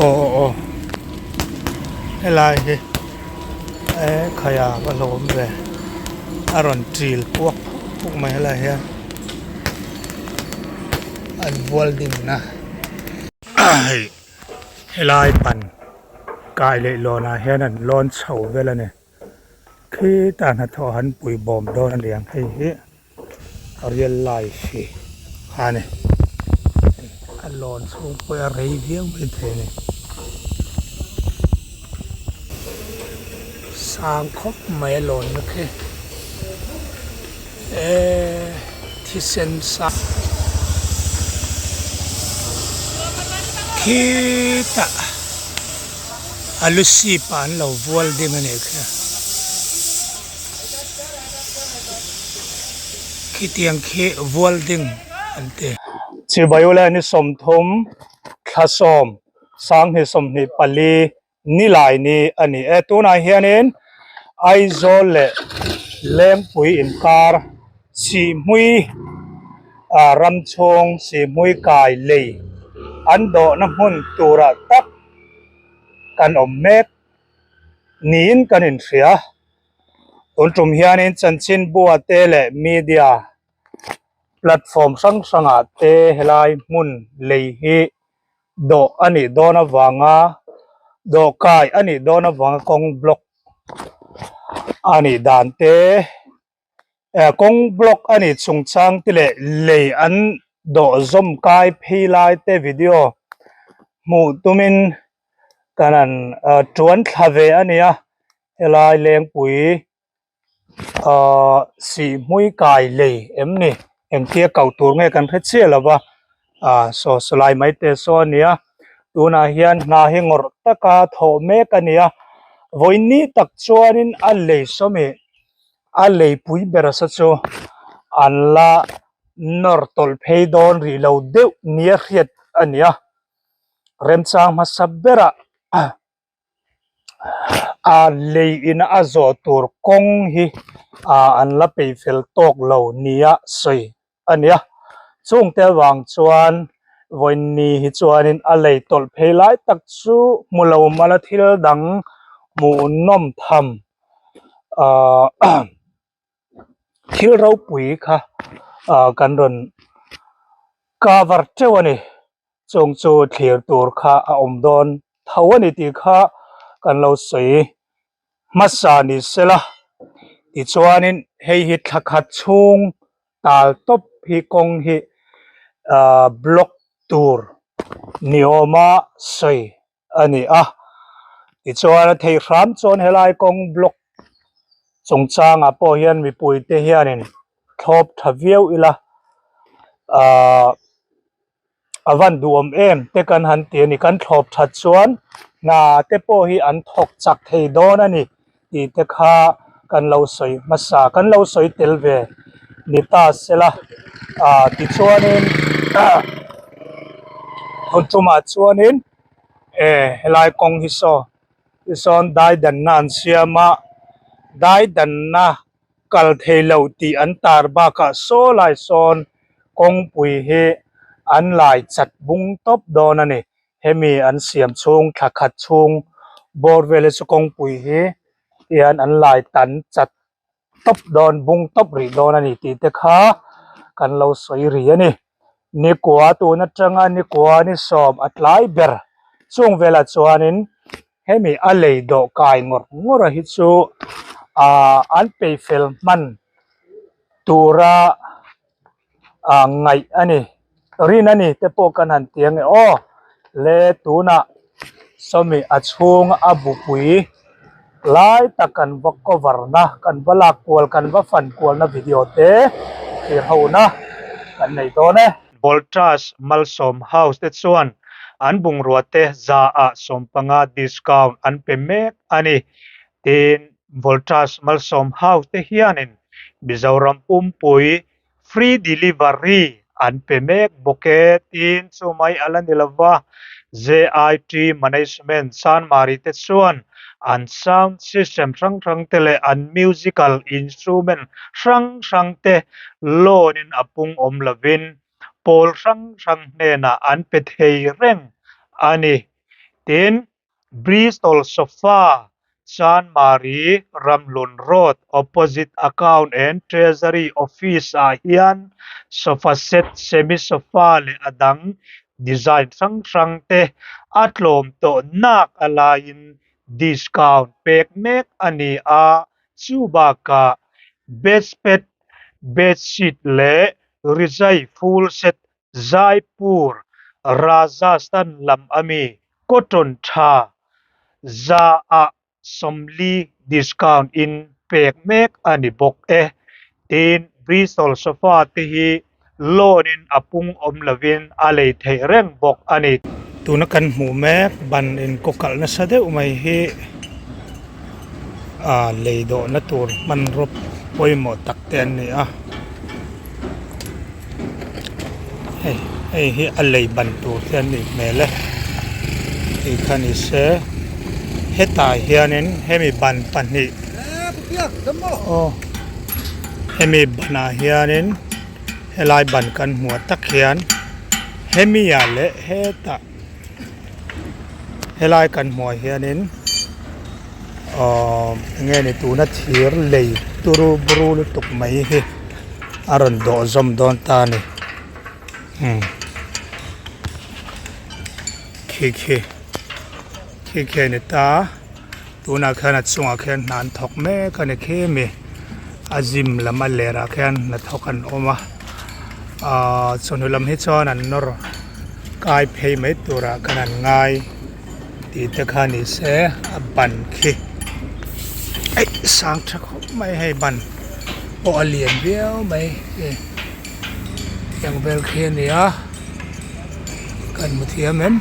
โอ้อะไรขยะก็ล้มเลยอารอนจีลพวกไม่อะไรเฮียอันวอลดิงนะอะไรปันกายเลยลอนะเฮียนั่นร้อนเฉาเวลาเนี่ยคือตาหน้าทอหันปุ๋ยบอมโดนเลี้ยงให้เฮียเรียลไลฟ์ฮะเนี่ยอันร้อนสูงไปอะไรเวียงไปเทเนี่ยสร้างครบไม่หล่นนะคือที่เซนซักคิดอาลุสีปันเราวอลดิมันเองคิดยังคิดวอลดิงอันเดียชีบายุเลนี่สมทมคลาสอมสร้างให้สมนิปลีนี่ลายนี่อันนี้ตัวนายเฮียนินไอโซเลเล่มปุยอินคาร์สีมุยรำชงสีมุยกายเลยอันโดน้ำหุ่นตัวระตักกันอมเมกนีนกันอินเสียตุนจุมเฮียนินจันชินบัวเตเลมีเดียแพลตฟอร์มสังอาเตเฮลายมุนเลยฮีโดอันนี้โดนวังาโดกายอันนี้โดนวังกงบล็อกอันนี้ดานเตกงบล็อกอันนี้สุงช่างติเลเลยอันโดซอมกายพีไลเตวิดีโอมูตุมินกันนั้นจวนทาวเวอันนี้เฮลายเลี้ยงปุ๋ยสีมุยกายเลยนี่เอ็มเทียเก่าตัวไงกันเพชรเชี่ยแล้วว่าโซสไลไม่เตโซเนียตัวนาเฮียนนาเฮงอร์ตะกาโถเมกันเนียวันนี้ตักชวนินอัลเลยสมัยอัลเลยปุยเบรสโซอันละนอร์ตอลเพย์ดอนรีเลวเดวเนียเฮียดอันเนียเริ่มสร้างมาสับเบระเลยอินอาโซตูร์กงฮีอันละไปฟิลตกเหล่านี้สวยอันเนี้ยช่วงเตวังชวนวันนี้ฮิชวนินอะไรตลเพลายตักชูมุลาวมาลทิลดังมูนอมทำทิลเราปุ๋ยค่ะกันรนกาวัรเจวันนี้จงจูเทียร์ตัวค่ะอมดอนทวันนี้ตีค่ะกันเราสวยมาสานิเสละที่ชวนินให้ฮิตขัดชุงตาลตบฮิกงฮิบล็อกตัวนิโอมาสวยอันนี้ที่ชวนที่รำชวนให้ไล่กงบล็อกสงจางพอเฮียนมีปุยเทียนินทบทวีวอีละวันดูแต่กันหันเตียนี่กันทบทัดชวนนาเตปอฮีอันทกจักเทโดนันนี่ที่เตค่ากันเราสวยมาสากันเราสวยเตลเวนิตาเสละที่ชวนนินคนจุมาชวนนินลายกงฮิโซนได้ดันนันเสียมาได้ดันนะกัลเทเลวตีอันตาร์บากะโซลายโซนกงปุยเฮอันลายจัดบุงตบโดนันนี่เฮมีอันเสียมชงขัดชงบอร์เวลสกงปุยเฮที่อันลายตันจัดตบโดนบุงตบรีโดนันนี่ตีเตค่ากันเราสวยรีนี่นี่กัวตัวนัดจังอันนี่กัวนี่สอบอัดไลเบอร์ช่วงเวลาชวนินเฮมีอะไรดอกกายงอฮิตซูอันไปฟิลมันตัวระไงอันนี้รีนันนี่เตปกันหันเตียงเลตัวน่ะสมัยอัชงบุปุยไล่ตะกันวักกวารนะกันวลากวลกันว่าฟันกวลนะวิดีโอเตที่เขานะกันในตัวเนี่ยบอลทรัสมัลสมเฮาส์เตส่วนอันบุงรัวเตจะสมปังดิสคาวน์อันเป็นเมกอันนี้ทีนบอลทรัสมัลสมเฮาส์เตฮิอานินบิจารัมปุ่มปุยฟรีเดลิเวอรี่อันเป็นเมกบุกเกตินสมัยอัลลันเดลวะ JIT Management สันมาริเตส่วนอัน sound system รังเตเลอัน musical instrument รังเตโลนินอปุงลวิน Paul sang เนี่ยนะอันเป็นเฮเร่งอันนี้ tin Bristol Sofa San Marie Ramlun Road opposite account and treasury office a hian sofa set semi sofa le adang design sang te atlom to nak alain discount pek mek ani a chuba ka bedspread bedsheet le rizai full set Jaipur Rajasthan lam ami cotton tha za a somli discount in pek mek ani bok tin Bristol sofa te hi lonin apung om lavin alei thei reng bok ani tuna kan hmu mek ban in kokal na sade umai hi leido na tur man rop poimo takte an ni a hei hi alei ban tur te an ni mele ti khani se hetai hianin hemi ban pani hemi bana hianin helai ban kan hmu tak hian hemi ya le heta helai kan hmu hianin nghe ni tu na thir lei turu bru lu tuk mai hi aron do zom don ta ni khi ni ta tu na khana chunga khen nan thok me kan khe mi azim lama lera khen na thokan oma chonulam hi chon an nor kai phei mai tura kanan ngai ti ta khani se ban khi sang thak mai hay ban o alien biao mai yang vel khen ni a kan muthiam em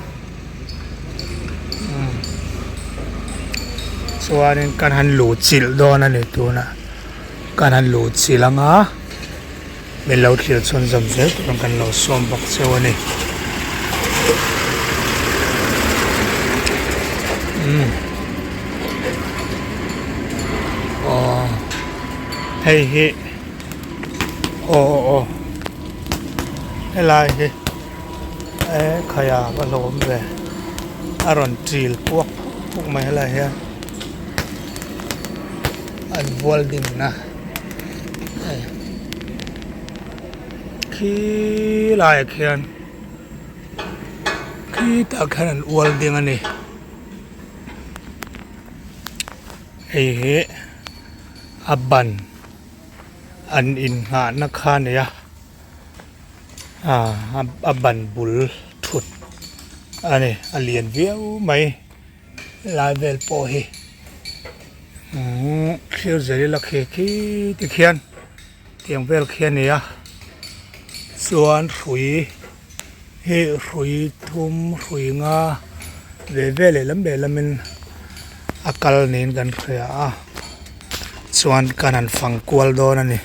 chuanin kan han lu chil don ani tuna kan han lu chilanga min lo thil chon jam zel kan lo som bak chewani hei hi helai hi khaya ba lom ve aron tril puak puk mai helai hi an welding na khi lai khian khi ta khan an welding ani hei hi aban an in nga na khan ya aban bul thut ani alien viau mai level po hi clear zeli la khe ki ti khian tiang vel khian ya chuan rhui he rhui thum rhui nga ve ve le lam be lamin akal nin gan khria chuan kanan phang kwal don ani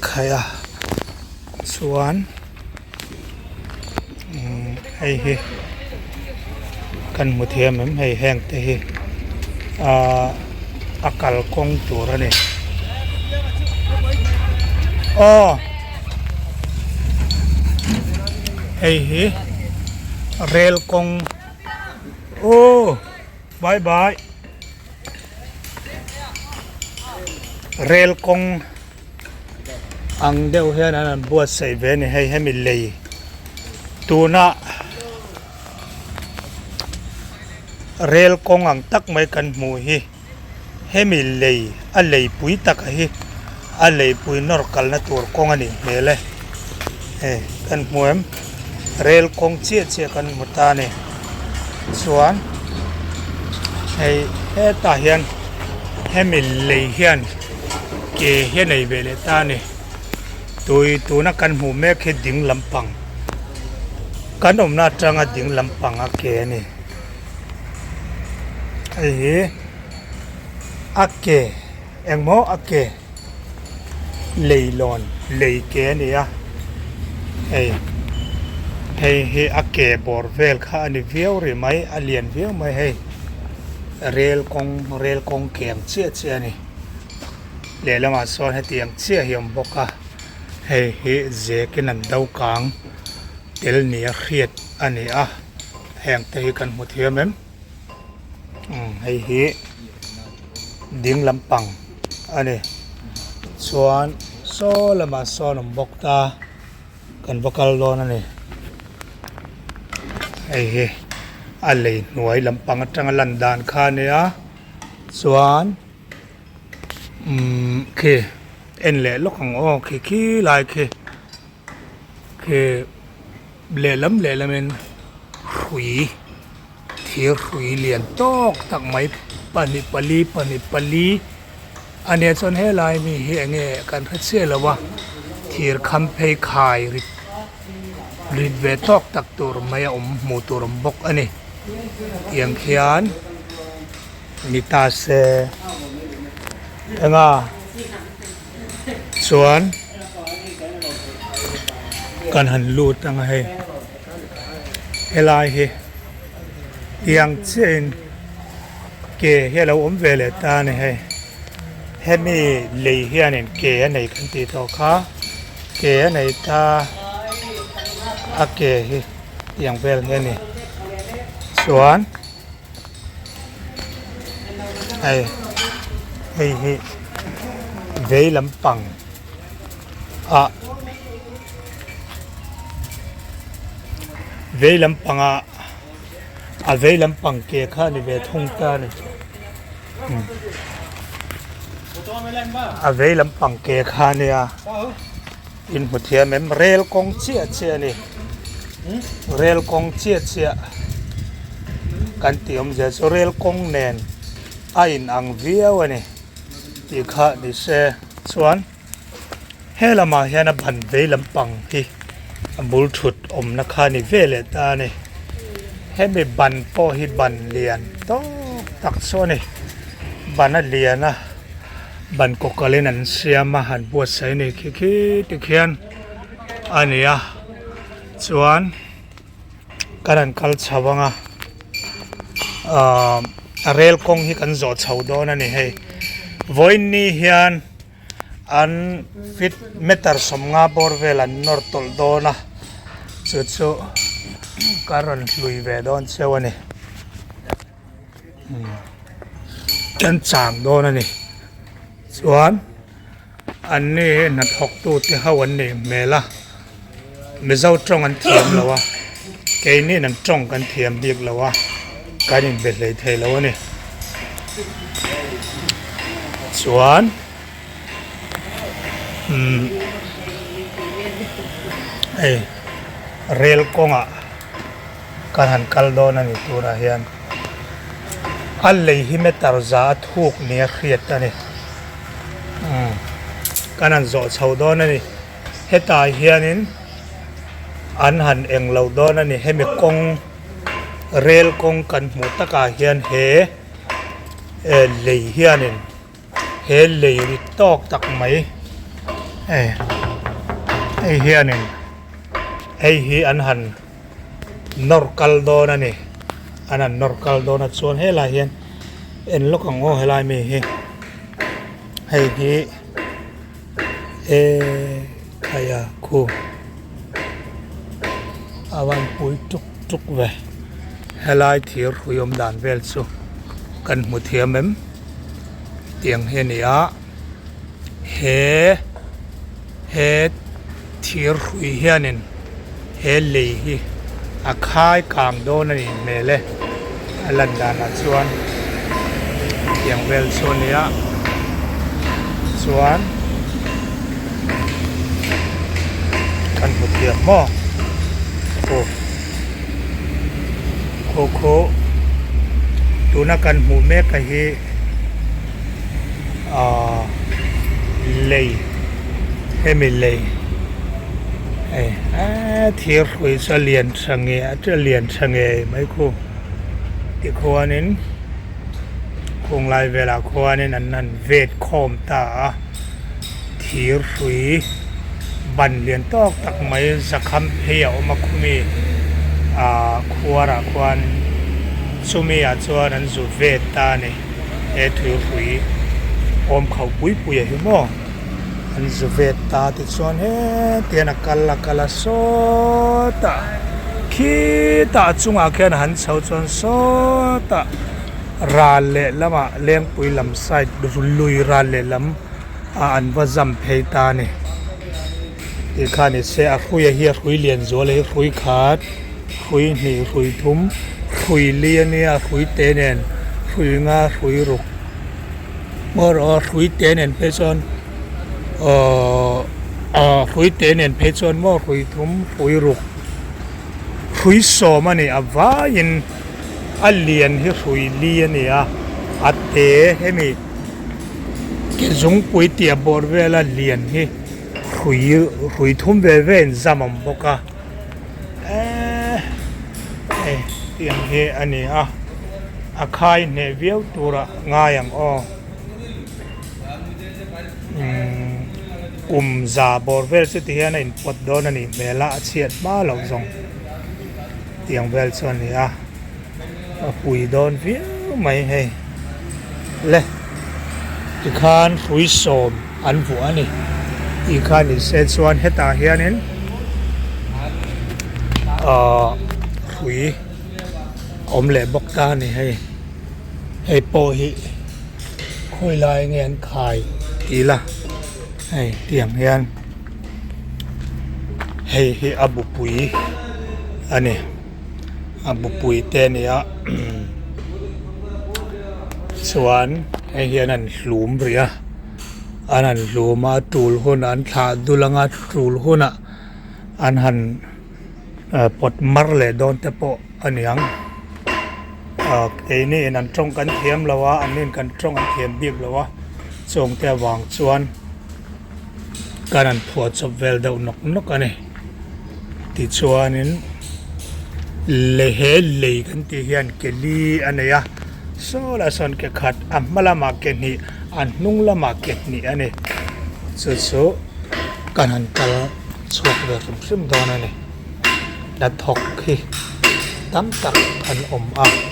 khaya chuan hei hi kan muthiam em hei heng te hi akal kong tur ani hei hi rail kong bye bye rail kong ang deuh hian an buat sei ve ni hei hemi lei tuna rail kong ang tak mai kan hmu hi hemi lei a lei pui tak hi a lei pui nor kal na tur kong ani mele kan hmu em rail kong che kan muta ni chuan hei ta hian hemi lei hian ke hian nei ve le ta ni tu na kan hmu mek he ding lampang kan omna tanga ding lampang a ke ni ake engmo ake leilon leike ni a hei ake bor vel kha ani viau ri mai alien viau mai hei rail kong keng che ni le lama son he tiang che hiam boka hei he je ke nan dau kang tel nia khiat ani a heng te kan mu thiam em hei hi ding lampang ani chuan so lama so nom bok ta kan vocal lon ani hei hi a lei hnuai lampang atanga lan dan kha nia chuan ke en le lokang o khi lai ke le lam en hui thir hui lian tok tak mai pani pali ania chon he lai mi hi enge kan khatse lawa thir kham phei khai rit ve tok tak tur mai mu tur bok ani yang khian ni ta se anga chuan kan han lut anga he helai he yang chen ke hello ve le ta ne he hemi lei hianin ke anei kan ti to kha ke anei ta a ke hi yang vel he ni chuan ai hei hi vei lampang vei lampanga a vei lampang ke kha ni ve thung ta ni a vei lampang ke kha ni a in mu thiam em rel kong chia ni rel kong chia kan ti om je so rel kong nen a in ang viau ani ti kha ni se chuan helama hian a ban vei lampang hi bul thut om na kha ni vele ta ni hemi ban po hi ban lian to tak so ni ban a lian a ban ko kalen an siama han bu sai ni khi ti khian ania chuan karan kal chawanga a rel kong hi kan zo chho don ani hei voin ni hian an fit meter somnga bor vel an nor tol dona chu karon lui ve don chewani kan chang don ani chuan an ni na thok tu te hawan ni mela me zau trong an thiam lawa ke ni nan trong kan thiam bik lawa kanin bet lei thei lawa ni chuan rel konga kan han kal don ani tura hian al lei hi metar za thuk ni a khriat ani kan an zo chho don ani heta hianin an han eng lo don ani hemi kong rel kong kan mu taka hian he lei hianin he lei ri tok tak mai ei hianin ei hi an han nor kal don ani an nor kal don a chuan helai hian en lokang o helai mi hi hei hi khaya khu awan pui tuk ve helai thir huyom dan vel chu kan mu thiam em tiang he ni a he thir hui hianin he lei hi a khai kang don ani mele alan dan a chuan tiang vel chu ni a chuan kan mu thiam mo ko tuna kan mu me ka hi lei hemi lei thir hui sa lian sange mai khu ti khuanin khung lai vela khuanin an vet khom ta thir hui ban lian tok tak mai zakham phea oma khumi khuara khuan sumi a chuan an zu vet ta ni thir hui om khau pui hi mo อันจะเวทตาติดส่วนเฮเตียนักกลโซตาคีตาจุงอาเคนหันเสาจนโซตาราเลลำมาเลี้ยงปุยลำไส้ดุลุยราเลลำอันว่าจำเพตาเนี่ยที่ข้านี่เสียคุยเฮียคุยเลียนโจเลยคุยขาดคุยหนีคุยทุ่มคุยเลียนเนี่ยคุยเตนเนนคุยงาคุยรุกเมื่อเราคุยเตนเนนเพชรคุยเตนเนนเพชรเมื่อคุยทุ่มคุยรุกคุยโซมันเนี่ยว่ายินอันเลียนที่คุยเลียนเนี่ยอัดเตะให้มีเกี่ยงปุยเตียบอร์เวลาเลียนที่คุยทุ่มเวรจำมันบอกว่าเตียงเฮอันนี้อาคายเนวิวตัวละง่ายอย่างกุมซาบอร์เวลสุดที่นั่นปวดโดนนี่เวลาเฉียดมาหลงส่งเตียงเวลส่วนนี้คุยโดนวิวไม่ให้เลยอีกขันคุยโสมอันหัวนี่อีกขันนี่เซนส่วนเฮตาเฮียนินคุยอมเล่บอกตานี่ให้โปหิคุยลายเงียนขายอีละให้เตียงเฮียนให้อบุปุยอันนี้อบุปุยเตเนี่ยส่วนให้เฮียนั่นหลุมเรียอันนั้นหลุมมาตูลหุ่นอันขาดุลังอัดตูลหุ่นอันหันปดมารเลยโดนแต่ปออันยังไอ้นี่นั่นตรงกันเทียมแล้ววะอันนี้กันตรงกันเทียมบีบแล้ววะส่งแต่วางส่วนการนั้นพอจบเวลเดานกอันนี้ติดส่วนนี้เละเลยกันที่เฮียนเกลีอันนี้โซลาส่วนเกขัดมาละมาเกนี่อันนุ่งละมาเกนี่อันนี้สุดการนั้นกันสวกเดือดซึมๆตอนนั้นนี่ดัดทอกที่ตั้มตักกัน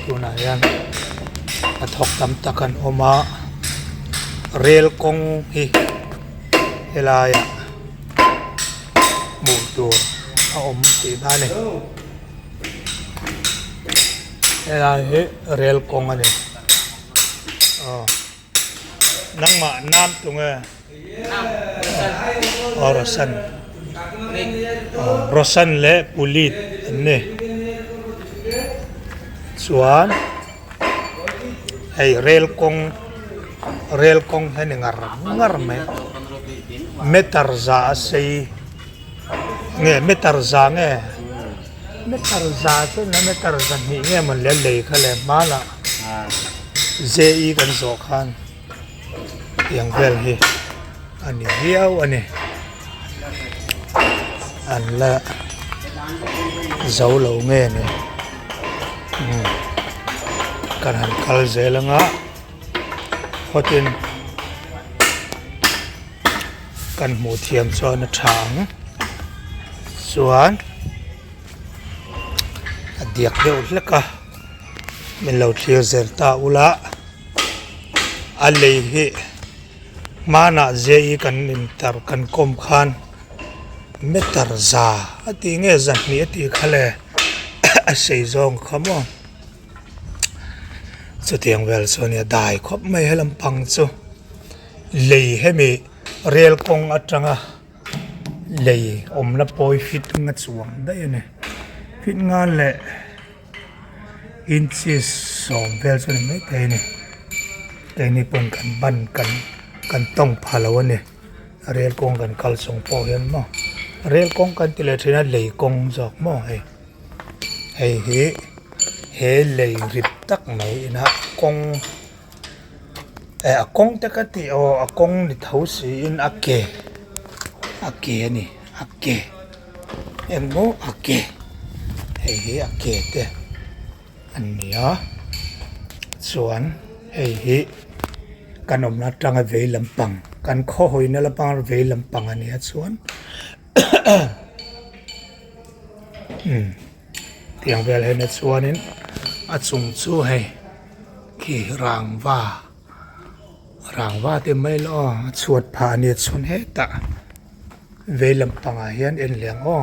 อยู่ไหนยันดัดทอกตั้มตักกันเรลกงที่เฮลายหมู่ตัวตีบ้านนี่เฮลายเรลกงอันนี้นั่งมาน้ำตรงรสันและปุลิตอันนี้ส่วนไอ้เรลกงให้งารไหมเมตาร์ซาสิเงี้ยเมตาร์ซาเงี้ยเมตาร์ซาส่วนนั้นเมตาร์ซานี่เงี้ยมันเลี้ยเลยเขาเลยมาละเจอีกันสองคันอย่างเวลเฮอันนี้เดียวอันนี้อันละเจ้าเหล่าเงี้ยนี่การหันคัลเจลังพอถึงกันหมูเทียมส่วนช้างส่วนเดียกเดียวแล้วก็เป็นเราเทียเซอร์ตาอุละอะไรเฮมานาเจอีกันนินตาร์กันคมขันเมตาร์ซาตีเงี้ยจันนี่ตีขเลยเสียจงขมอนสุดที่ยังเวลส่วนนี้ได้ครบไม่ให้ลำพังสู้เลยให้มีเรียลกงอัดจังเลยละปอยฟิตงัดสวงได้เนี่ยฟิตงานแหละอินซีสองเวลส่วนนี้ไม่ได้เนี่ยแต่นี่เป็นกันบันกันต้องพาแล้วเนี่ยเรียลกงกันคัลส่งพอเห็นมั้งเรียลกงกันที่เลทนั้นเลยกงจอกมั้งเฮ้เลยริบตักไหนนะกงกงแต่ก็ที่กงนี่เท่าสิอินเกนี่โมเกเกเตอันนี้ส่วนกันนัดจังเวลำปังกันข้อหอยนั่นลำปังเวลำปังอันนี้ส่วนเตียงเวลเห็นส่วนนี้ส่งสู้ให้ขี่รางว่า รางว่าเต็มไม่ล้อสวดผ่าเนี่ยชนเฮตะเวลำปังอาเฮียนเอ็นเหลียงอ้อ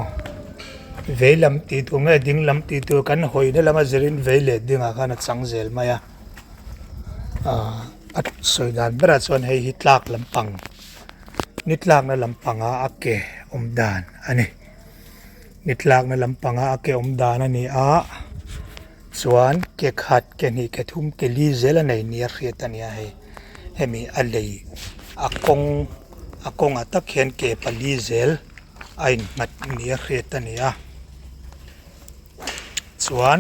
เวลำตีตัวไงดิ้งลำตีตัวกันหอยนี่ละมาเจริญเวลดิ้งอาการสังเจลมายาอัดสวยดานบราชวนให้ฮิตลากลำปังนิดลากนั่นลำปังอาเกอมดานอันนี้นิดลากนั่นลำปังอาเกอมดานอันนี้ส่วนเกขัดเกนี่เกทุ่มเกลีเจลในนี้เรียตันยาให้มีอะไรอากงอัตเขียนเกปลีเจลไอ้มัดนี้เรียตันยาส่วน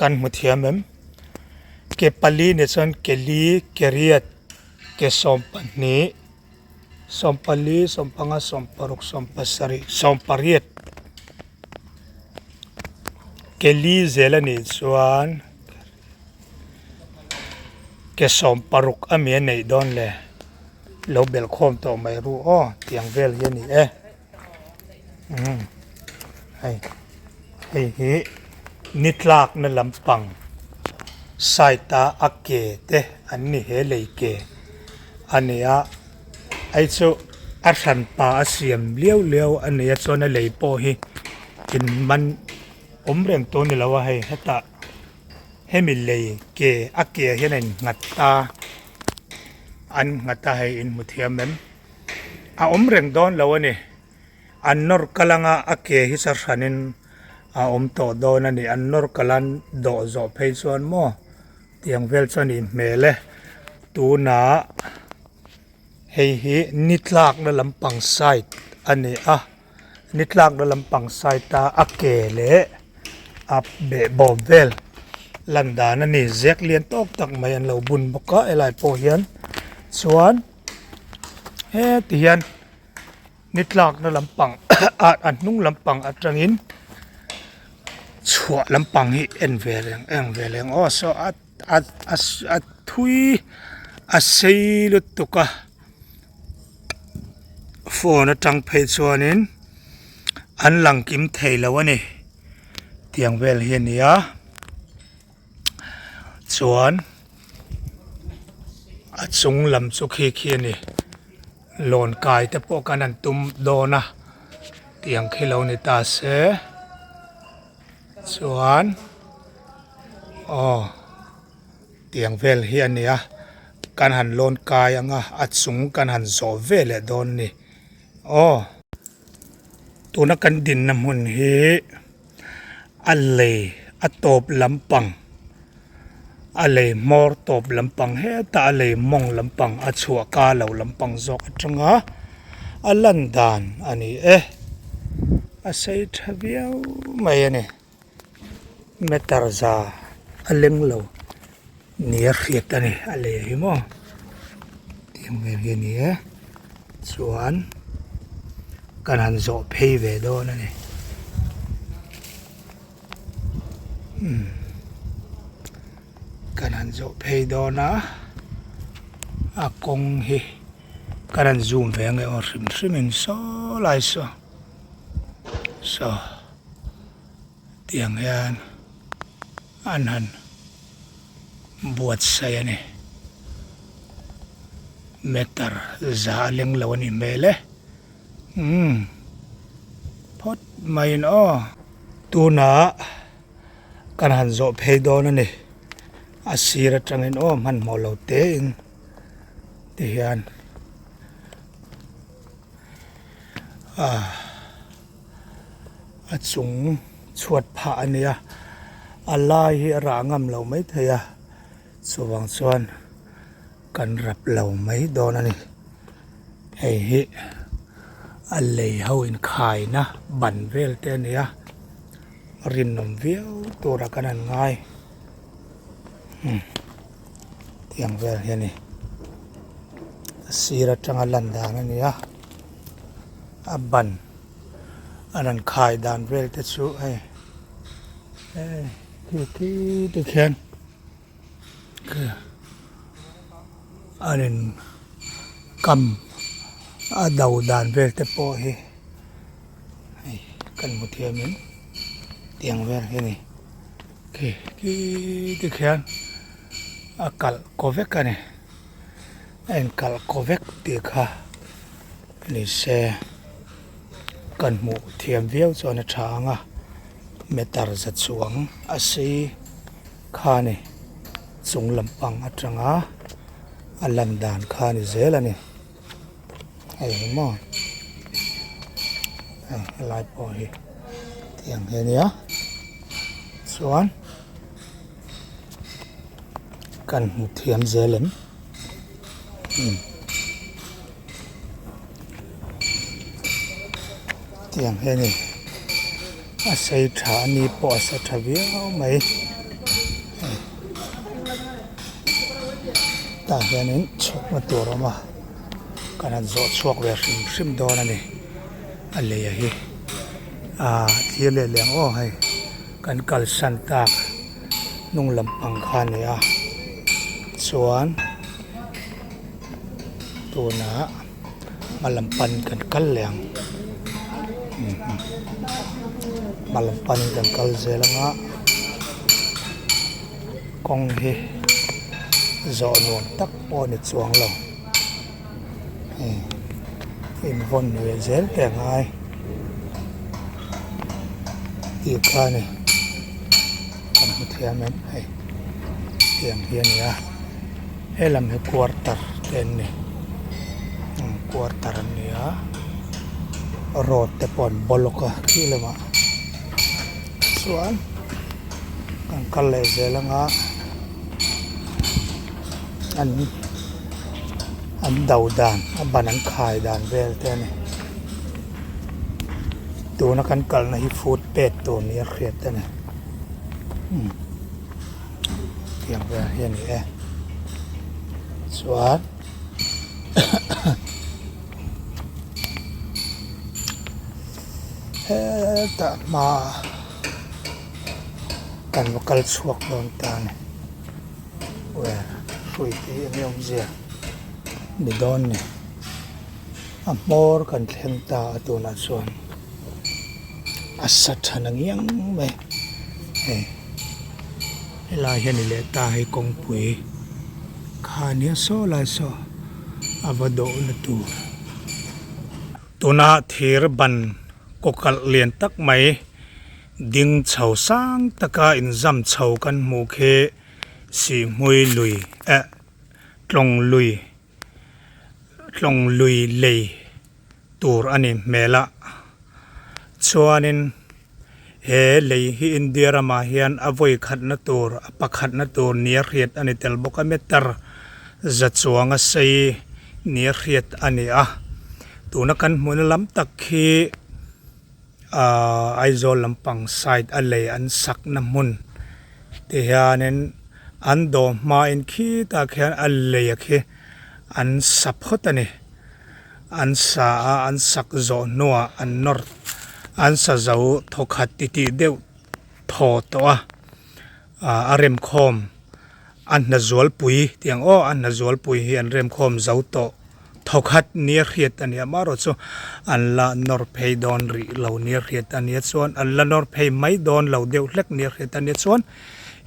กันมุทิยามมเกปลีเนี่ยส่วนเกลีเกเรียดเกสอมปันนี้สอมปลีสอมปังสอมปรุกสอมปัสริสอมปริยดเกลีเจลนี่ส่วนเกสอมปรุกอเมียในดอนเลยเราเบลคอมตัวไม่รู้เตียงเวลยันนี่ให้นิดลากนั่นลำปังสายตาอักเกเตอันนี้เฮเลยเกอันนี้ไอ้โซอัศนปาเสียมเลี้ยวอันนี้โซนั่นเลยโปฮีกินมันเรียงตัวนี่แล้วว่าให้ตาให้มีเลยเกอักเกเฮนันงัดตาอันงัดตาให้อินมุทิยามนั้นเรียงดอนแล้วว่านี่อันนอร์กลังอักเกฮิสารนินโตโดนันนี่อันนอร์กลันโดโจเพย์ส่วนโมเตียงเวลส่วนนี้เมเลตูน่าให้นิดลากนั่นลำปังไซต์อันนี้นิดลากนั่นลำปังไซต์ตาอักเกเลเบบอเวลลันดานันนี่เจ็กเลียนตอกตักมายันเราบุญบกะเอลัยโปเฮียนส่วนเตียนนิดลากนั่นลำปังอันนุ่งลำปังอัดจังอินชัวลำปังฮีเอ็นเวลงโซอัดทุยเซลุตุกะโฟนจังเพจส่วนนี้อันหลังกิมเทลวันนี้เตียงเวลเฮียนี่ส่วนสุงลำสุขีเขียนี่หลอนกายแต่พวกกันนั้นตุมโดนะเตียงขี้เราในตาเสส่วนเตียงเวลเฮียนี่กันหันหลอนกายอัดสุงกันหันโซเวลโดนนี่ตัวนักกันดินน้ำมันเฮอัลเลตบลำปังอัลเลมอร์ตบลำปังเฮตาอัลเลมองลำปังชัวกาเหลาลำปังจอกจังอัลลันดานอันนี้ใส่ทะเบียนไม่เนี่ยเมตาร์ซาอัลเลงเหลาเนี่ยเรียกอันนี้อัลเลหิมเตียงเวรนี่ส่วนกันหันโซเพย์เวโดนั่นเองกันหันโซเพย์โดนะกงเฮกันหันซูมเวงไอ้ริมโซไลโซเตียงยันอันหันบวชใส่เนี่ยเมตรซาเล็งเหล่านี้เมเลพอดไม่นตัวน่ะกันหันโจเพย์โดนั่นนี่สีระจังอินมันมอลเตอินเทียนสูงชวดผ่านเนี่ยอะไรรางำเราไม่เทียสว่างส่วนกันรับเราไม่โดนนี่อัลเลเฮาอินขายนะบันเวลเตเนี่ยรินนมเวียวตัวรักนั้นง่ายเตียงเวลเฮนี่สีระจังลันดานั่นเนี่ยบันอันนั้นขายดานเวลเตชูที่ตะเคียนคืออันนั้นกำดาวดานเวลเตโปเฮกันมุทิยามินเตียงเวลเฮนี่คือตะเคียน akal kovek ane en kal kovek ti kha ni se kan mu thiam viau chona thanga metar za chuang ase kha ni chung lampang atanga alan dan kha ni zelani ai mo lai po hi tiang he nia chuan kan mu thiam zelen tiang he ni a sei tha ni po sa thavi mai ta hianin chuk ma turama kana zo chuak ve hrim don ani a le hi thiale leng o hai kan kal san tak nung lampang kha ni a chuan tuna malampan kan kal leng malampan kan kal zelanga kong hi zo nuam tak po ni chuang lo in von ve zel te ngai ti kha ni kan mu thiam em hai tiang hian ya elam he quarter ten ni quarter ni a road te pon boloka khilama chuan kan kal le zelanga an dau dan ban an khai dan vel te ni tuna kan kal na hi food pet to ni riat te ni tiang ve hian ni chuan ta ma kan vakal chuak don ta ni we hui ti em zia ni don ni a mor kan thleng ta atuna chuan asat hanangiang mai ela hian ni le ta hai kong pui khania so lai so avado na tu tuna thir ban kokal lian tak mai ding chho sang taka in zam chho kan mu khe si mui lui tlong lui lei tur ani mela chuanin he lei hi india rama hian avoi khat na tur apakhat na tur nia riat ani tel boka metar za chuanga sei nia riat ani tuna kan mun lam tak khi aizol lampang side alei an sak na mun ti hianin an do ma in khi ta khian alei khi an saphot ani an sa an sak zo noa an nor an sa zo thokhat ti deu tho to arem khom an na zual pui tiang an na zual pui hi an rem khom zo to thokhat nia riat ani amaro chu an la nor phei don ri lo nia riat ani chuan an la nor phei mai don lo deuh hlek nia riat ani chuan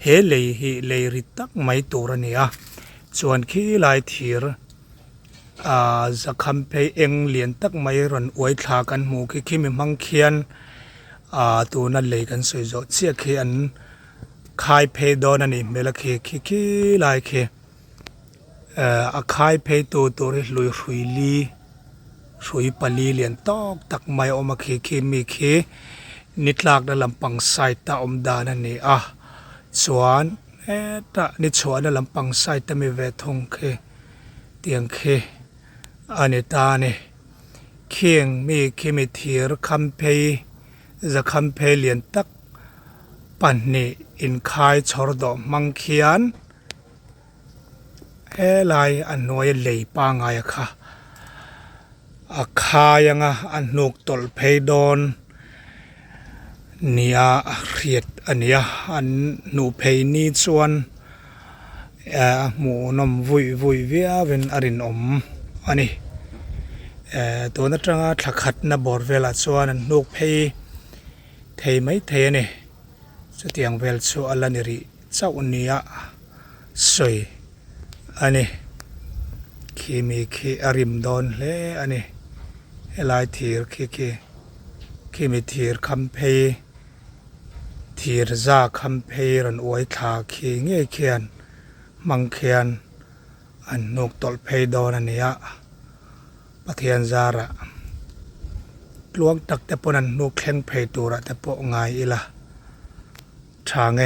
he lei hi lei ri tak mai tur ani chuan khi lai thir zakham phei eng lian tak mai ron uai thla kan mu khi khimi mang khian tu na lei kan soi zo chia khi an khai phei don ani mela khi lai khi a khai phei tu ri lui hrui pali lian tok tak mai oma khi mi khi nitlak da lampang side ta om dan ani chuan ta ni chuan da lampang side ta mi ve thong khi tiang khi ani ta ni khieng mi khi mi thir kham phei za kham phei lian tak pan ni in khai chhor do mang khian lai an noi lei pa ngai kha a khayanga an nuk tol phei don nia riat ania an nu phei ni chuan mu nom vui via ven arin om ani to na tanga thakhat na bor vela chuan an nuk phei thei mai thei ani chutiang vel chu alaniri chau nia soi อันนี้ขีมีขีอริมดอนเล่อันนี้ลายทีร์ขีมีทีร์คำเพย์ทีร์ซาคำเพย์รันอวยถาขีเงี้ยเขียนมังเขียนอันนกตอลเพย์ดอนอันนี้ปะเทียนซาระลวงตักแต่ปนันนกแข็งเพย์ตัวระแต่ปะง่ายอีละทางเอ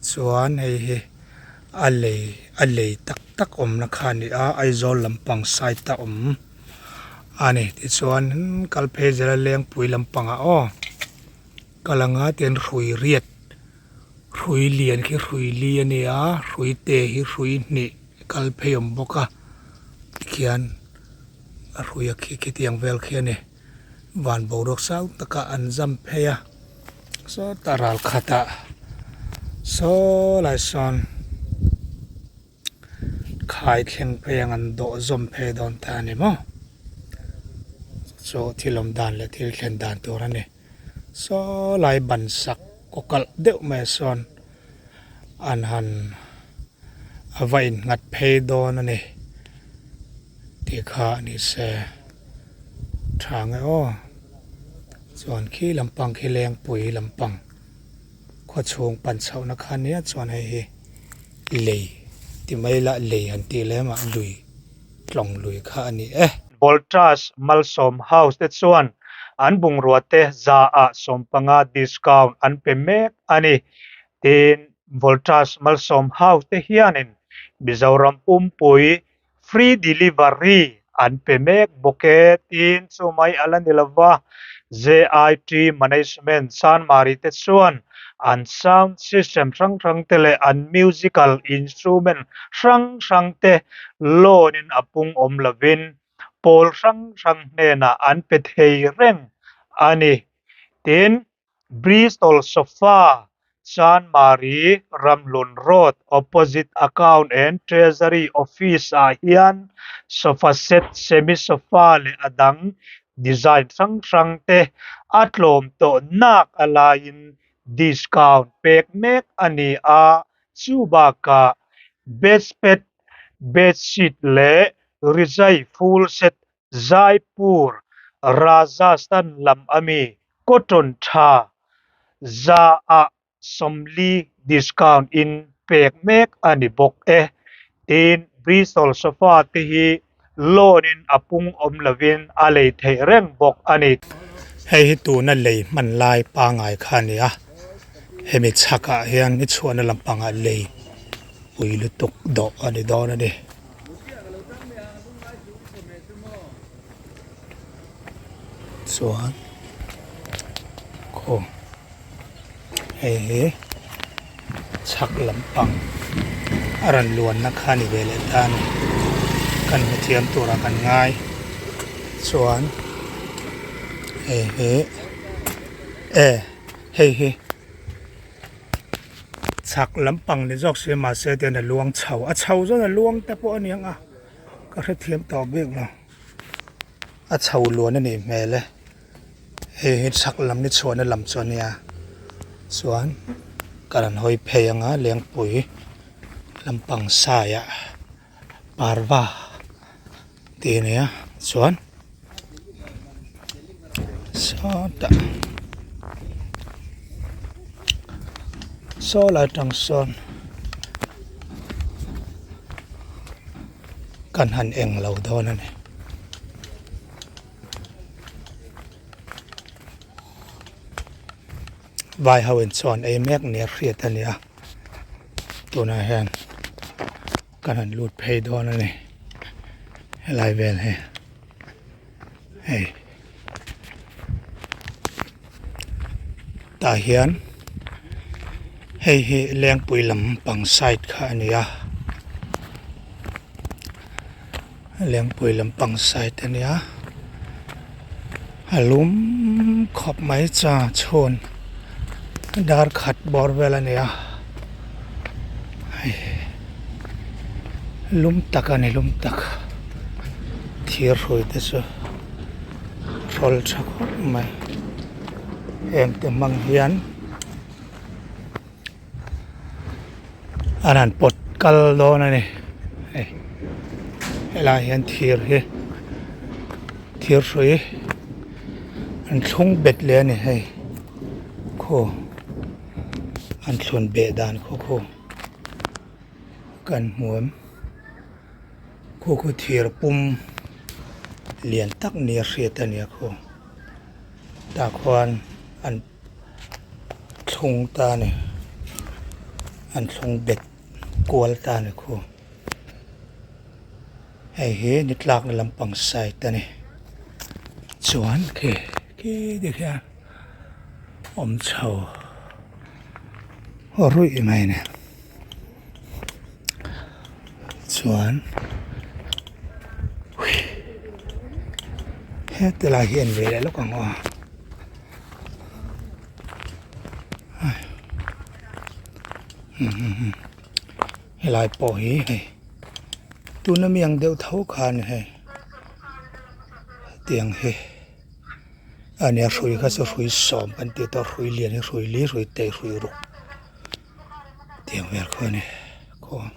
ส่วนไอ้อะไรตักนะคะนี่ไอโซลลำปังไซต์อมอันนี้ที่ส่วนกัลเพจละเลี้ยงปุยลำปังอ๋อกำลังเตียนรุยเรียดรุยเลียนคือรุยเลียนเนี่ยรุยเตะคือรุยนี่กัลเพยมบกะเขียนรุยคิดยังเวลเขียนเนี่ยวันบรกสาวตะกะอันจำเพยโซตารัลขัดโซไลซอนขายเข่งเพยงอันโดจมเพยดอนตานี่มั้งโซที่ลมดานและที่เข่งดานตัวนั้นนี่โซไลบันสักก็กลเดวเมซอนอันหันเอาไว้งัดเพยดอนนั่นนี่ที่ขานี่เสทางไอ้ส่วนขี้ลำปังขี้แรงปุ๋ยลำปังขวดชงปั่นเสานักขันนี้ส่วนไอ้เลยที่ไม่ละเลยอันที่แล้วมาลุยกล่องลุยข้านี่Voltas malsom house เด็ดส่วนอันบุงรัวเตะจ่าสมปังดิสคาวน์อันเป็นเมกอันนี้ที่ Voltas malsom house เตะเฮียนินบิจารำปุย free delivery อันเป็นเมกบุกเกตินสมัยอันนี้ละว่า JIT management สันมาริเตส่วนอัน sound system รังเตเลอัน musical instrument รังเตโลนินอปุงละวินโพลรังเนน่ะอันเป็นเฮเร่งอันนี้ทิน Bristol Sofa สันมารีรัมลุนโรด opposite account and treasury office เฮียน sofa set semi sofa เลอดังดีไซน์รังเตอัตโลมโตนักอะไรdiscount เป็กเมกอันนี้ชูบากาเบสเป็ดเบสชีตเล่ริซายฟูลเซตไซปูร์ราซาสตันลำอามีคอตตอนทาซาสมลีdiscount in เป็กเมกอันนี้บอกทีนบริสตอลโซฟาที่โลนินอปุงละวินอะไรเทเร่งบอกอันนี้ให้ตัวนั่นเลยมันลายปางไงคันนี้ให้มิชักเฮียนมิชวนลำปังเลยอุยลุตุกดอกอันนี้ดอกนั่นเองส่วนโคเฮ้ชักลำปังอรันล้วนนักขันเวเลตันกันเทียมตัวรักันง่ายส่วนเฮ้ชักลำปังในจอกเสียมาเสียเดียนลวงเฉาเฉาจนลวงแต่พวกนี้ก็เทียมต่อเบี้ยเราเฉาล้วนนั่นเองแม่เลยชักลำนี่ชวนนั่นลำชวนเนี่ยส่วนการหอยเพยงเลี้ยงปุ๋ยลำปังสายปาร์วาตีเนี่ยส่วนโซลาตังส่วนกันหันเองเราโดนนั่นเองวายฮาวินส่วนไอ้แม็กเนี่ยเรียดอันนี้ตัวนั้นเห็นกันหันลูดเพย์โดนนั่นเองลายเวลตาเฮียนเลี้ยงปุ๋ยลำปังไซต์ค่ะนี่เลี้ยงปุ๋ยลำปังไซต์อันนี้ลุมขอบไม้จ่าชนดาร์ขัดบอร์เวลเนี่ยลุมตักอันนี้ลุมตักที่รวยที่สุดรอลชักไม่เต็มมังเฮียนอันนั้นปดกัลโดนั่นนี่ helai hian thir hi thir hrui an thlung bet le ani hei kho an thlun be dan kho kan hmuam kho thir pum lian tak ni hriat ani kho ta khwan an thung ta ni an thung bet kual ta ni kho hei hi ni tlak na lampang sai ta ni chuan ke đi kìa om chầu rui mai nè chuan hết từ là hiện về lại lúc còn ngò lại bỏ hí hay tu nó miệng đều thấu khan hay tiếng hay anh em suy khá sâu suy sòm anh tiệt tao suy liền suy lý suy tệ suy rục tiếng về khơi này có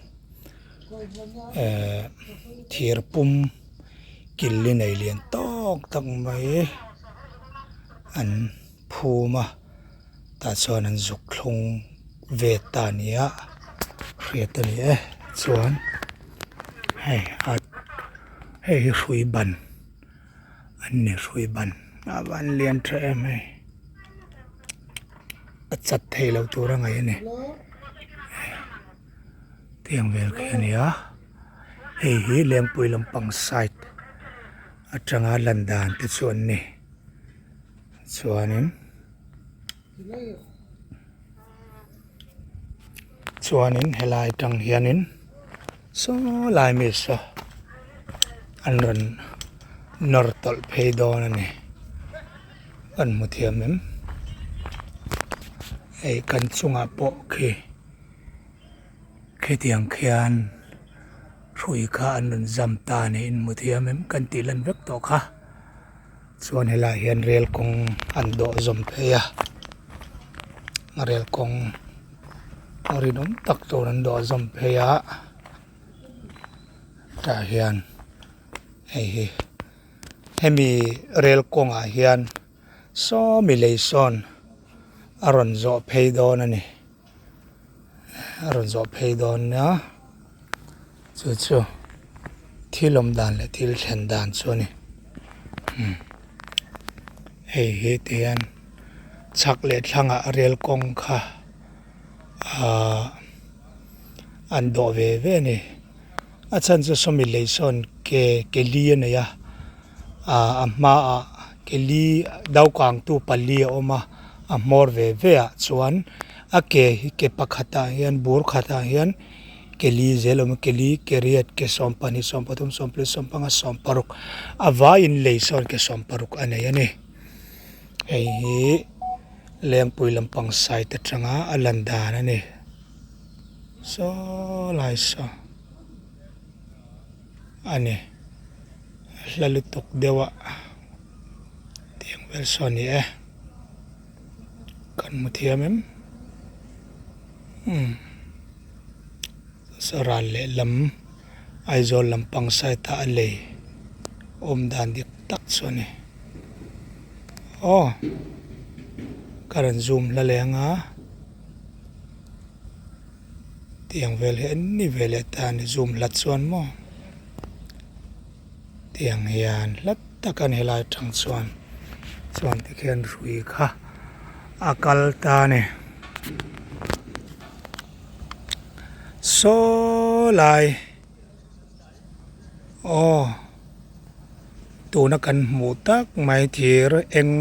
thiệt pum kinh lên này liền tóc tóc mấy anh phu mà ta cho anh dục không về ta nia về ta nia chuan hay suy bẩn anh này suy bẩn bạn liền cho em ấy chặt thầy lâu chỗ ra ngày này tiếng về cái này á hì lem pui làm bằng site ở trong á lần đàn từ xuân này xuân nín hay lại trong hiền nín số lại mấy số anh run nở tol pay đó này kan mu thiam em ei kan chunga po khi tiang khian rui kha an zam ta ne in mu thiam em kan ti lan vek to kha chuan hela hian rel kong an do zom pheya rel kong orinom tak to an do zom pheya ta hian ei hemi rel kong a hian so mi lei son aron zo phei don ani aron zo phei don na chu thilom dan le thil thlen dan chu ni hei tian chak le thlanga rel kong kha an do ve ni a chan chu so mi lei son ke li na ya ma ke li dau kang tu palia oma a mor ve a chuan a ke pakhata hian bur khata hian ke li zelom ke li keriat ke som pani som patum som ple som panga som paruk awa in leison ke som paruk anei ani hei leng pui lampang sai ta tanga alandan ani so lai so ani lalutok dewa vel soni kan mu thiam em saral le lam aizol lampang sai ta le dan dik tak soni karan zoom la lenga tiang vel he ni vele ta ni zoom lat chuan mo tiang hian lat takan helai thang chuan te khian rui kha akal ta ne so lai tu na kan mu tak mai thir eng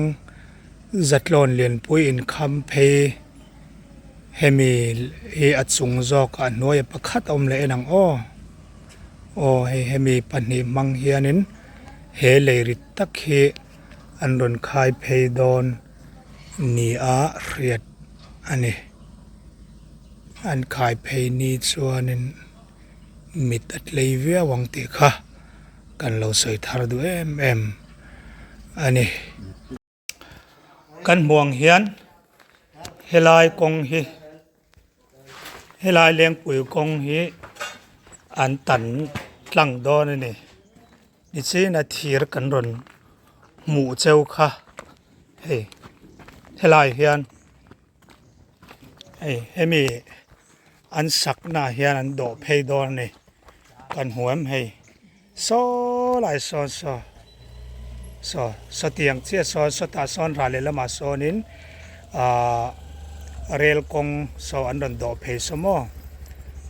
zatlon lian pui in kham phe hemi he achung zo ka noi pakhat om le enang hemi pani mang hianin he leirit tak he an ron khai phei don ni a riat ani an khai phei ni chuanin mit at leivia wang te kha kan lo soi thar du em ani kan muang hian helai kong hi helai leng pui kong hi อันตันตั้งดอนนี่นี่สินาทีรกันรนหมู่เจ้าค่ะเฮ้เทลายเฮียนให้มีอันสักหน้าเฮียนอันโดเพยดอนนี่กันหัวมให้โซหลายโซสเตียงเชี่ยสตาซอนราเลละมาโซนินเรลกงโซอันโดเพยสมอ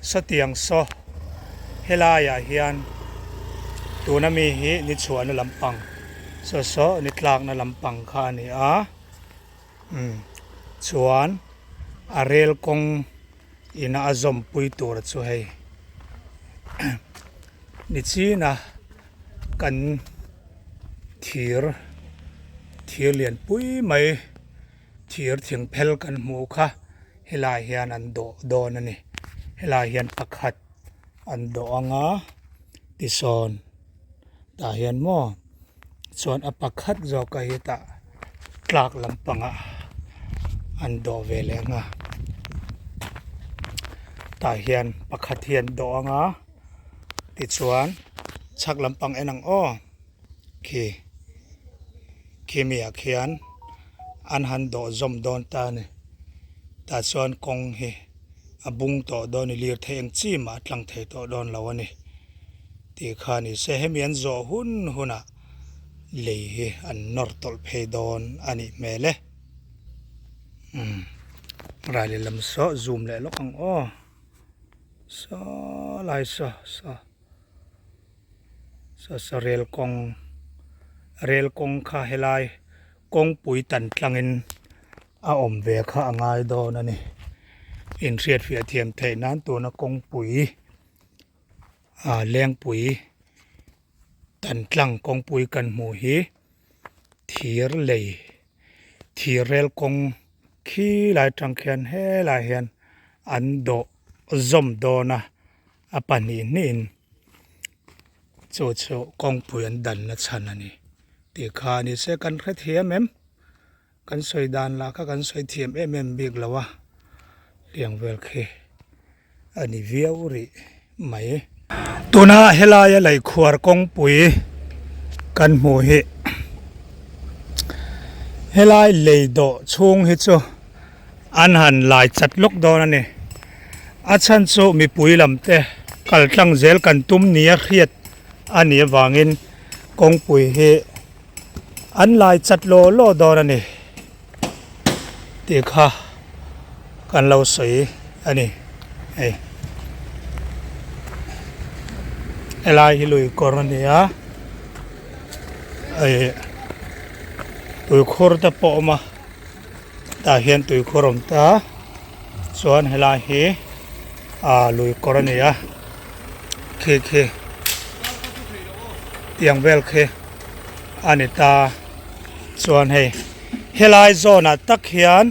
สเตียงโซเฮลายาเฮียนตัวนั้นมีฮินิชวนนลำปังโซนิตลากนลำปังข้านี่ชวนเรลกงอินาอซอมปุยตัวรช่วยนิชีนะกันทีร์เลียนปุยไม่ทีร์ถึงเพลกันหมูค่ะเฮลาเฮียนอันโดนั่นนี่เฮลาเฮียนปักขัดอันโดงาติซอนตาเฮียนโมส่วนอปักขัดจอกะเฮตะกลากลำปังอันโดเวเลงาตาเฮียนปักขัดเฮียนโดงาติดส่วนชักลำปังเอนังอ้อเคมีอาเขียนอันหันโดจมโดนตาเนี่ยตาส่วนกงเฮบุงต่อโดนเลียร์เทียงจีมาตลังเทต่อโดนเราเนี่ยตีขานี่เสให้เมียนโจหุ่นอ่ะเลยเฮอันนอร์ตอลเพดอนอันนี้เมเล่รายลำโซซูมเลยลูกอังอ้อโซไลโซเรลกงข้าเฮลายกงปุ๋ยตันกลางอินอาอมเวข้าง่ายโดนนี่อินเสียดเฟียเทียมเทนั้นตัวนักกงปุ๋ยเลี้ยงปุ๋ยตันกลางกงปุ๋ยกันหมูฮีทีรเลยทีเรลกงขี้หลายจังเขียนเฮหลายเฮียนอันโดจมโดนะปันนี้นี่โจกงปุ๋ยอันดันนัชันนี่ตีขานี่เสกันแค่เทียมกันสวยดานละก็กันสวยเทียมบิกแล้ววะเลี้ยงเวลเคอันนี้เวียวริไหมตัวน่าเฮลายไหลขวดกงปุ๋ยกันหมูเฮลายเลยโดช่วงฮิโซอันหันหลายจัดลกโดนั่นนี่อาชันโซมีปุ๋ยลำเตะกัลตั้งเซลกันตุ้มเนียเครียดอันนี้วางินกงปุ๋ยเฮอันหลายจัดโลโดนั่นนี่ตีข้ากันเราสวยอันนี้อะไรฮิลุยกอร์นี่ตุยขรตะปอมาตาเห็นตุยขรมตาส่วนเฮลาเฮลุยกอร์นี่เคเตียงเวลเคอันนี้ตาส่วนเฮลายโซน่ะตักเฮียน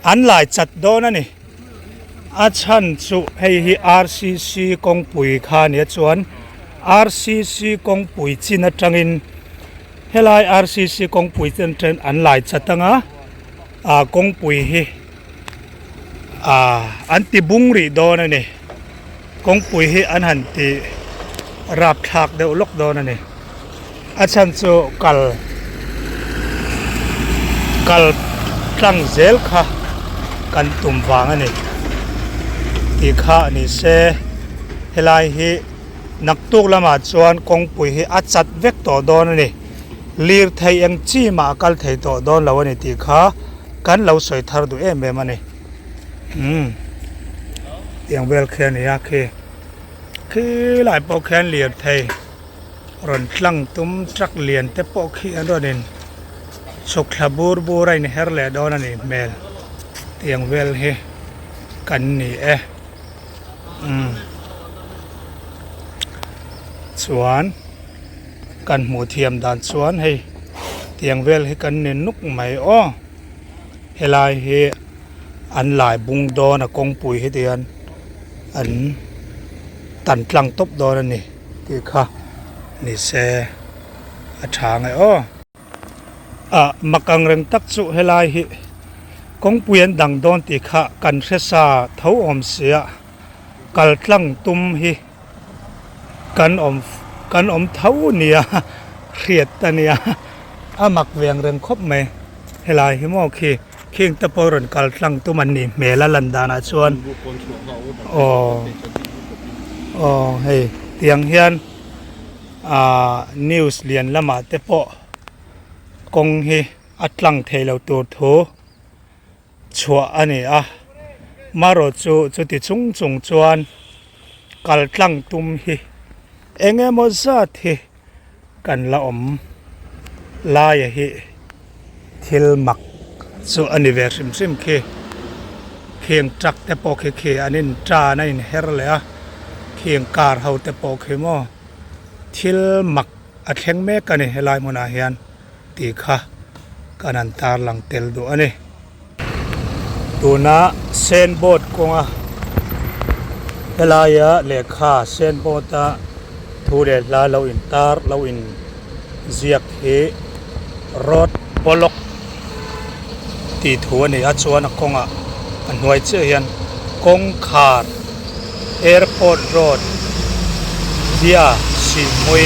อันหลายจัดโดนั่นนี่อาชันสุให้ RCC กงปุ๋ยข้าเนี่ยส่วน RCC กงปุ๋ยจีนจังอินเฮลาย RCC กงปุ๋ยจีนจังอันหลายจัดตั้งกงปุ๋ยอันติบุงรีโดนั่นนี่กงปุ๋ยอันหันติรับทักเดวลกโดนั่นนี่อาชันสุกัลตั้งเซลค่ะกันตุ่มฟางอันนี้ตีข้านี่เสเฮลายนักตุกละมาจวนกงปุ๋ยอัดจัดเวกต่อโดนนี่ลีร์ไทยยังจีมากัลไทยต่อโดนแล้วนี่ตีข้ากันเราสวยทาร์ดูเบมันนี่ยังเวลแค่นี้คือหลายปอกแค่ลีร์ไทยร่อนตั้งตุ้มจักเลียนแต่ปอกขี้อันโดนินสกขบูไรนี่เฮร์เลดอนนี่เมลเตียงเวลกันนี่สวนกันหมูเทียมด่านสวนให้เตียงเวลให้กันนี่นุกไหมเฮลายอันหลายบุงโดนกงปุ๋ยให้เตียนอันตันกลางตบโดนนี่ที่ค่ะนี่เสฉางมักกังเริงตักสุเฮลายกงปุยนดังโดนติขะกันเสซาเท้าอมเสียกัลตั้งตุ้ม กันอมกันอมเท่าเนี่ยเครียดตะเนี่ยอามักเวียงเรื่องคบไหมเฮลายฮิโมเคเคียงตะปอรนกัลทังตุมันนี่เมลลันดานาชวนอ๋ออ๋อเฮ้เตียงเฮียนนิวส์เลียนละมาเตปอกงเฮอัตลังเทเลตัวโถชัวอันนี้มารถจุติจุงจงจวนกัลทังตุมเฮเองมอซาเทกันละอมลายเฮทิลมักสุอันนี้เวอร์ซิมเคเคียงจักเตปอเคอันนี้จ้าในเฮรเลยเคียงการเฮาเตปอเคมอทิลมักอัดแข็งเมกันนี่เฮลายมนาเฮียนตีค่ะกันอันตาลังเตลดูอันนี้ตัวน่ะเซนโบดกงเฮลายเลขาเซนโบดทูเดลาเราอินตาร์เราอินเจียกเฮรถบล็อกตีทัวนี่ชวนกงอันหน่วยเชื่อเฮียนกงขาดแอร์พอร์ตโรดเดียสิมวย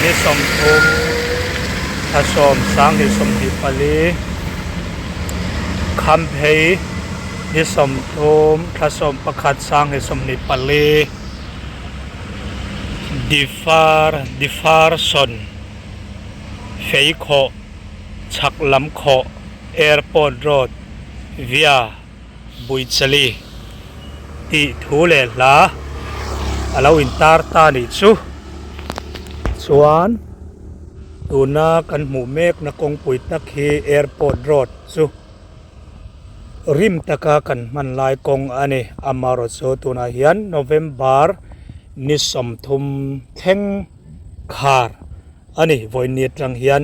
นิสมทุมทศมสังนิสมดิปลีคำเพยนิสมทุมทศมประคัดสังนิสมดิปลีดิฟาร์ซอนเฟยโคชักลำโคแอร์พอร์ตโรดเวียบุยชลีตีทูเลลาเราอินตาร์ตานิชูส่วนตัวน่ากันหมู่เมกนักงปุยตะเคแอร์พอร์ตโรดซูริมตะกากันมันลายกงอันนี้อามารถโซตัวน่าเฮียนโนเวมบาร์นิสมทุมเทงคาร์อันนี้วอยเนียตรังเฮียน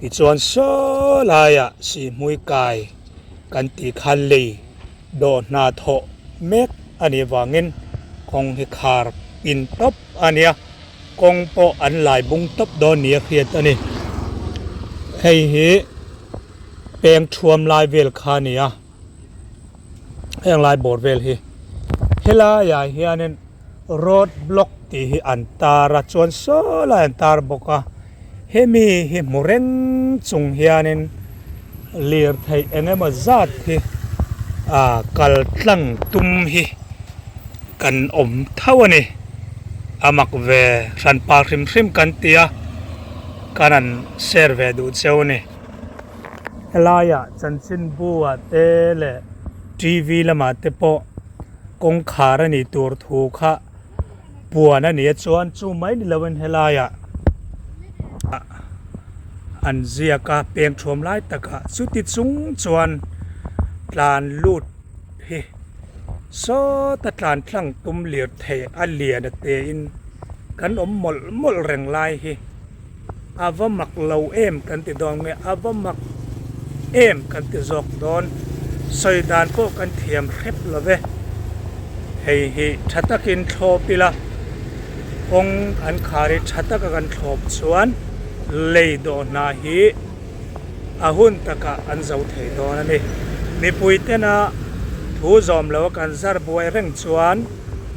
อีส่วนโซลายสีมุยกายกันตีคันลีโดนาโถเมกอันนี้ว่าเงินคงให้คาร์ปินตบอันเนี้ยกงโปอันหลายบุงตบโดนเนียเครียดอันนี้ให้เฮเปียงชวมลายเวลคานี่เปียงลายโบดเวลเฮลายาเฮียนินรถบล็อกที่อันตาราชวนโซลาอันตาร์บอกเฮมีเฮมุเรนจงเฮียนินเลียร์ไทยเองมาจัดที่กัลตังตุมฮีกันอมเท่านี้อามักเวรันปาริมกันเตียกันอันเซอร์เวดูเจ้านี่เฮลายจันสินบัวเตเลทีวีละมาเตปกงคารานี่ตัวถูกค่ะบัวนั่นเนี่ยชวนจูไม่นี่ละวันเฮลายอันเจียกาเปียงชวมไล่ตะกะสุดติดสูงชวนลานลูดเฮโซตะลานทั้งตุ่มเหลียดเทอันเหลียดเตอินกันอมหมดแรงลายเฮอาวมักเหลาเอ็มกันติดดองเมอาวมักเอ็มกันติจอกดอนสอยดานก็กันเทียมเร็บละเวเฮ้ชัตตะกินโทปิละองอันคาริชัตตะกันโทบสวนเลยโดนาฮีอาหุนตะกะอันเจ้าเทโดนั่นนี่มีปุยเตนะทูจอมแล้วกันซาร์บวยเร่งชวน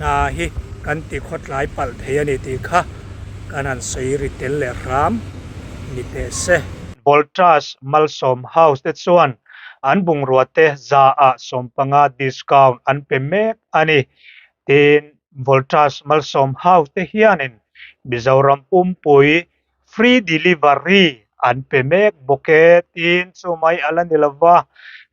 นาฮีกันติขดหลายปัลเทียนิติค่ะกันอันสวยริเตลเลรามนิเตเซบอลทรัสมัลสอมเฮาส์เตชวนอันบุงรัวเตจาสมปังาดิสคาวน์อันเป็นเมกอันนี้เต็นบอลทรัสมัลสอมเฮาส์เตฮิอานินบิจาวรัมปุมปุยฟรีเดลิเวอรี่อันเป็นเมกโบเกตินสุไมอัลนิลวะ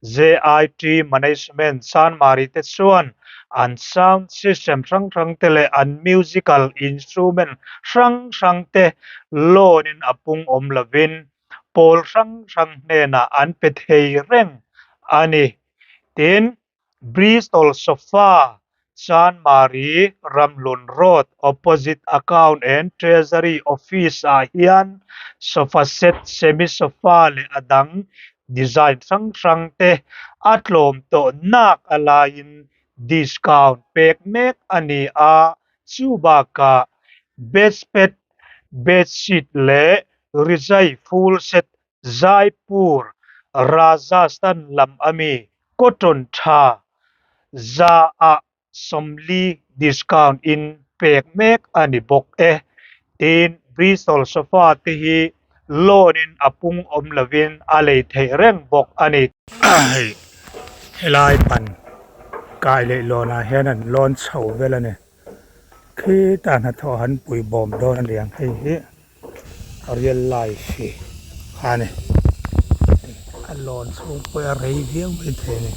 JIT Management San Mari te chuan an sound system rang tele an musical instrument rang te lonin apung om lovin pol rang ne na an pe thei reng ani tin Bristol Sofa San Mari Ramlun Road opposite account and treasury office hian sofa set semi sofa le adang design rang te atlom to nak alain discount pek mek ani chuba ka bedspread bedsheet le rizai full set Jaipur Rajasthan lam ami cotton tha za somli discount in pek mek ani bok tin brisol sofa ti hi lonin apung om lavin alei thei reng bok ani helai pan kai le lona hian an lon chho vela ne khi ta na tho han pui bom don an liang hei hi arial lai si hani an lon chung pui a rei viang mai the ne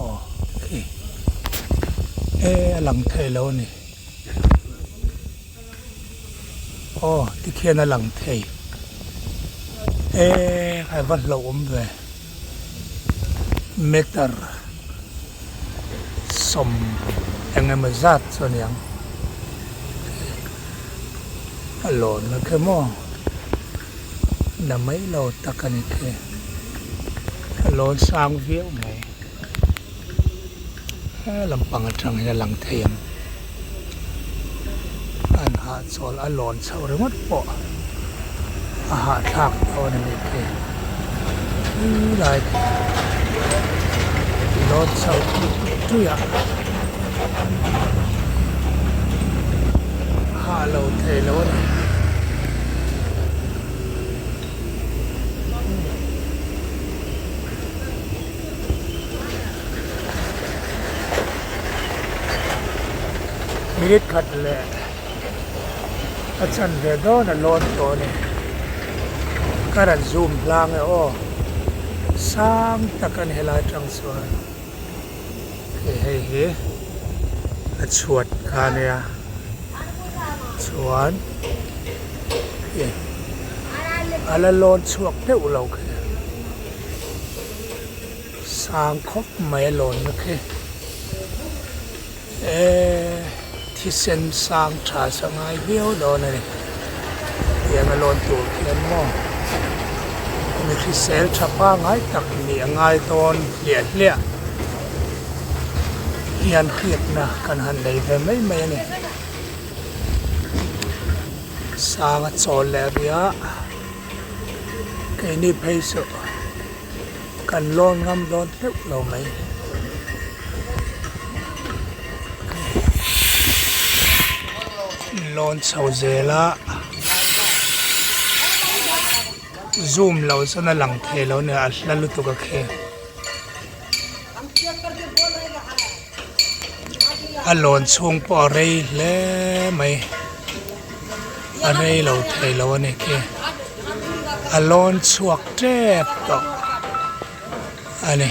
okay lang thei lo ni ti khian a lang thei khai vật lộ về meter som anh em mà giặt cho nhang lộn nó cái mò là mấy lô ta cần cái lộn sang viếng này làm bằng trăng hay làm thêm anh hạ cho là lộn sau rồi mất bộ hạ thác thôi này cái lại lộn sau chú ạ hạ lâu thầy lâu này minute khát lệ ở chân về đó là lộn chỗ này cái là zoom lang ấy sang ta cần hệ lại trang xuân hey chuột kha nè chuột ala lon chuột teu lâu khe sang khóc mấy lon nữa khe thì sen sang trà sang ai biếu đó này hiện là lon tủ hiện mò mình khi sel chapa ngay tắc miệng ngay ton liệt liệt hiện khiết na kan han dei ve mai mai ne sang chol le ria cái ni phei so kan lon ngam lon teu lo mai lon chau zela zoom lo so na lang the lo ne a hla lu tu ka khe alon chung po rei le mai arei lo thei lo ne ke alon chuak tep to ane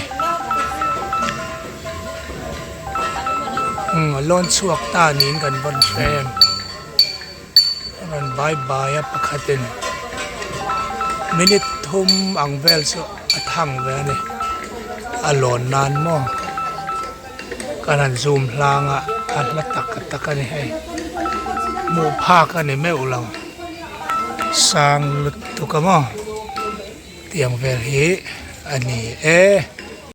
alon chuak ta nin kan bon frem ran bye bye a pakhatin minute thum ang vel so athang ve ne alon nan mo kanan zoom langa at latak ni hay mo pha ka ni me ulang sang lut tu ka mo tiang vel hi ani